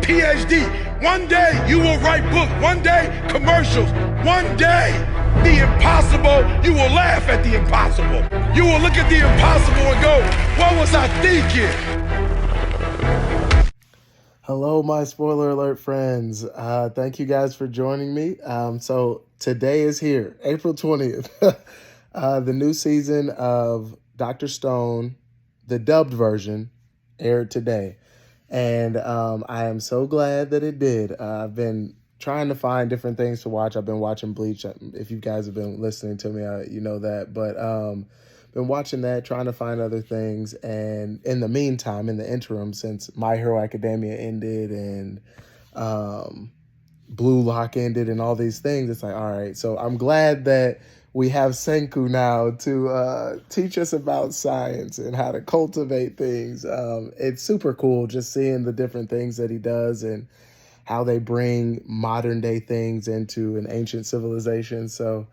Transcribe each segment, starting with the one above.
PhD. One day you will write books. One day commercials. One day the impossible, you will laugh at the impossible. You will look at the impossible and go, what was I thinking? Hello, my spoiler alert friends. Thank you guys for joining me. So today is here, April 20th. The new season of Dr. Stone, the dubbed version, aired today. And I am so glad that it did. I've been trying to find different things to watch. I've been watching Bleach. If you guys have been listening to me, you know that. But been watching that, trying to find other things. And in the meantime, in the interim, since My Hero Academia ended and Blue Lock ended and all these things, it's like, all right. So I'm glad that we have Senku now to teach us about science and how to cultivate things. It's super cool just seeing the different things that he does and how they bring modern day things into an ancient civilization. So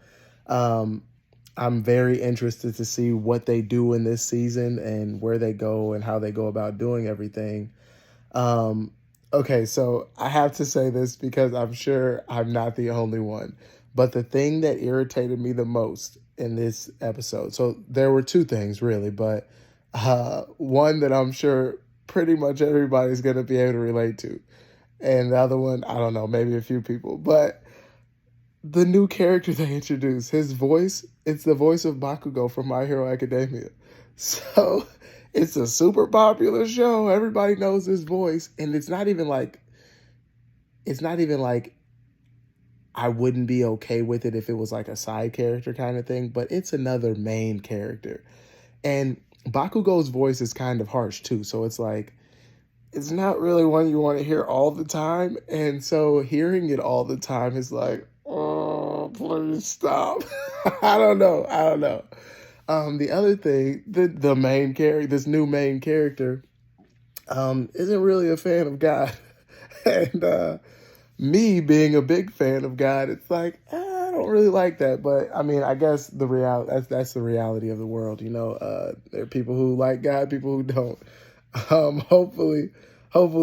I'm very interested to see what they do in this season and where they go and how they go about doing everything. Okay, so I have to say this because I'm sure I'm not the only one. But the thing that irritated me the most in this episode, so there were two things really, but one that I'm sure pretty much everybody's going to be able to relate to. And the other one, I don't know, maybe a few people. But the new character they introduced, his voice, it's the voice of Bakugo from My Hero Academia. So it's a super popular show. Everybody knows his voice. And it's not even like I wouldn't be okay with it if it was like a side character kind of thing, but it's another main character. And Bakugo's voice is kind of harsh too. So it's like, it's not really one you want to hear all the time. And so hearing it all the time is like, oh, please stop. I don't know. The other thing, the main character, this new main character, isn't really a fan of God. And me being a big fan of God, it's like, I don't really like that. But I mean, I guess that's the reality of the world. You know, there are people who like God, people who don't. Hopefully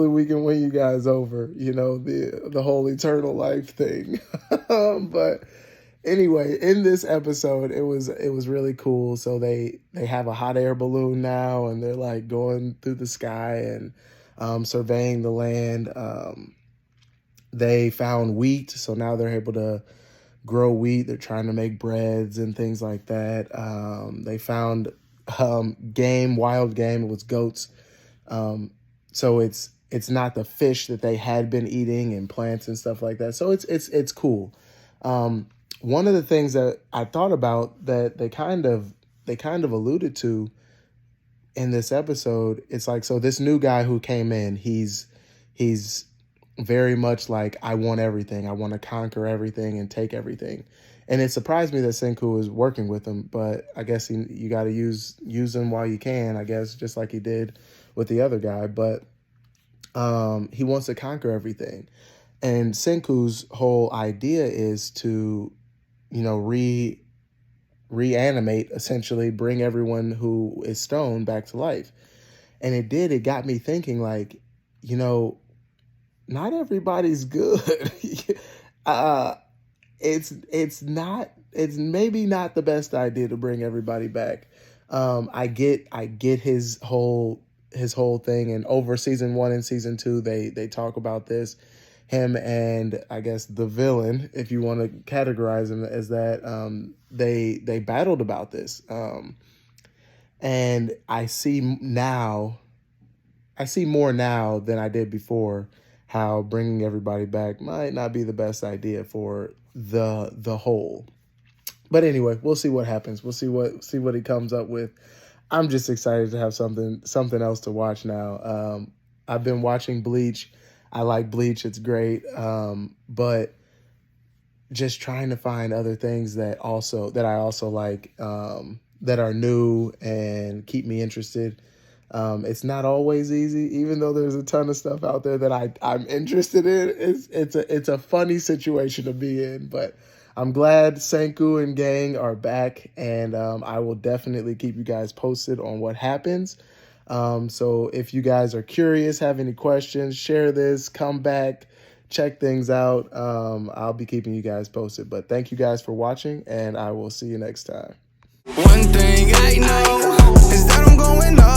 we can win you guys over, you know, the whole eternal life thing. But anyway, in this episode, it was really cool. So they have a hot air balloon now, and they're like going through the sky and surveying the land. They found wheat, so now they're able to grow wheat. They're trying to make breads and things like that. They found wild game. It was goats. So it's not the fish that they had been eating and plants and stuff like that. So it's cool. One of the things that I thought about that they kind of alluded to in this episode, it's like, so this new guy who came in, he's very much like, I want everything. I want to conquer everything and take everything. And it surprised me that Senku was working with him, but I guess you got to use him while you can, I guess, just like he did with the other guy. But he wants to conquer everything. And Senku's whole idea is to, you know, reanimate, essentially, bring everyone who is stoned back to life. And it got me thinking, like, you know, not everybody's good. It's maybe not the best idea to bring everybody back. I get his whole thing, and over season 1 and season 2, they talk about this. Him and I guess the villain, if you want to categorize him as that, they battled about this. And I see more now than I did before how bringing everybody back might not be the best idea for the whole. But anyway, we'll see what happens. We'll see what he comes up with. I'm just excited to have something else to watch now. I've been watching Bleach. I like Bleach. It's great. But just trying to find other things that I also like, that are new and keep me interested. It's not always easy, even though there's a ton of stuff out there that I'm interested in. It's a funny situation to be in, but I'm glad Senku and gang are back, and I will definitely keep you guys posted on what happens. So if you guys are curious, have any questions, share this, come back, check things out. I'll be keeping you guys posted. But thank you guys for watching, and I will see you next time. One thing I know is that I'm going up.